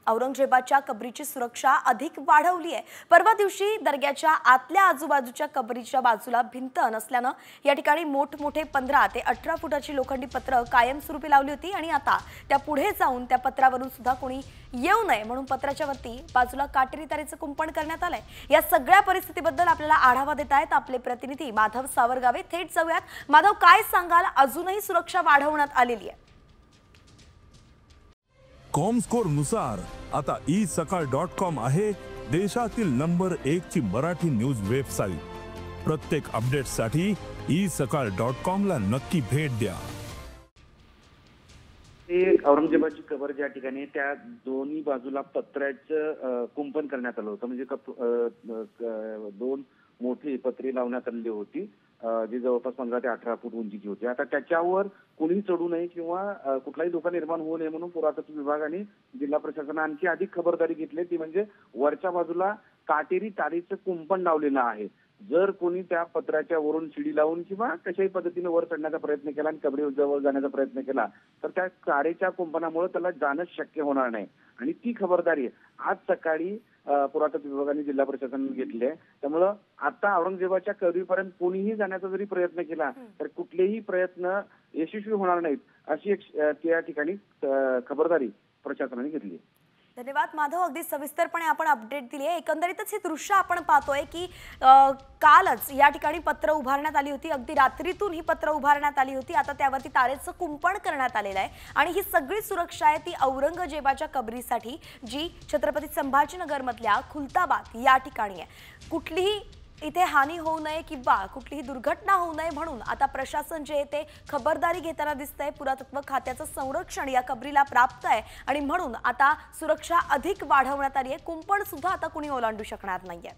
औरंगजेबाच्या कबरीची सुरक्षा अधिक वाढवली आहे। परवा दिवशी दर्ग्याच्या आतल्या आजूबाजूच्या कबरीच्या बाजूला भिंत नसल्याने या ठिकाणी मोठमोठे 15 ते 18 फुटाची लोखंडी पत्र कायमस्वरूपी लावली होती आणि आता त्या पुढे जाऊन त्या पत्रावरून सुद्धा कोणी येऊ नये म्हणून पत्राच्या वरती बाजूला काटेरी तारेचं कुंपण करण्यात आलंय। या सगळ्या परिस्थितीबद्दल आपल्याला आढावा देत आहेत आपले प्रतिनिधी माधव सावरगावे। थेट जाऊयात। माधव, काय सांगाल? अजूनही सुरक्षा वाढवण्यात आलेली आहे? कॉमस्कोर नुसार आता isakal.com आहे देशातील नंबर 1 ची मराठी न्यूज वेबसाईट। प्रत्येक अपडेटसाठी isakal.com ला नक्की भेट द्या। औरंगजेबाची कबर ज्या ठिकाणी त्या दोन्ही बाजूला पत्र्याचं कुंपण करण्यात आलं होतं, म्हणजे दोन मोठी पत्रे लावण्यात आलेली होती जी जवळपास 15 ते 18 फूट उंचीची होती। आता त्याच्यावर कोणी चढू नये किंवा कुठलाही धोका निर्माण होऊ नये म्हणून पुरातत्व विभाग आणि जिल्हा प्रशासनाने आणखी अधिक खबरदारी घेतली, ती म्हणजे वरच्या बाजूला काटेरी तारेचं कुंपण लावलेलं आहे। जर कोणी त्या पत्राच्या वरून शिडी लावून किंवा कशाही पद्धतीने वर चढण्याचा प्रयत्न केला आणि कबरी जवळ जाण्याचा प्रयत्न केला तर त्या तारेच्या कुंपणामुळे त्याला जाणं शक्य होणार नाही आणि ती खबरदारी आज सकाळी पुरातत्व विभागाने जिल्हा प्रशासनाने घेतली आहे। त्यामुळे आता औरंगजेबाच्या कबरीपर्यंत कोणीही जाण्याचा जरी प्रयत्न केला तर कुठलेही प्रयत्न यशस्वी होणार नाहीत अशी एक त्या ठिकाणी खबरदारी प्रशासनाने घेतली आहे। धन्यवाद माधव, अगदी सविस्तरपणे आपण अपडेट दिली आहे। एकंदरीतच हे दृश्य आपण पाहतोय की कालच या ठिकाणी पत्र उभारण्यात आली होती, अगदी रात्रीतून ही पत्र उभारण्यात आली होती। आता त्यावरती तारेचं कुंपण करण्यात आलेलं आहे आणि ही सगळी सुरक्षा आहे ती औरंगजेबाच्या कबरीसाठी जी छत्रपती संभाजीनगर मधल्या खुलताबाद या ठिकाणी आहे। कुठलीही इथे हानी होऊ नये किंवा कुठलीही दुर्घटना होऊ नये म्हणून आता प्रशासन जे ते खबरदारी घेताना दिसतंय। पुरातत्व खात्याचं संरक्षण या कबरीला प्राप्त आहे आणि म्हणून आता सुरक्षा अधिक वाढवण्यात आली आहे। कुंपण सुद्धा आता कोणी ओलांडू शकणार नाहीये।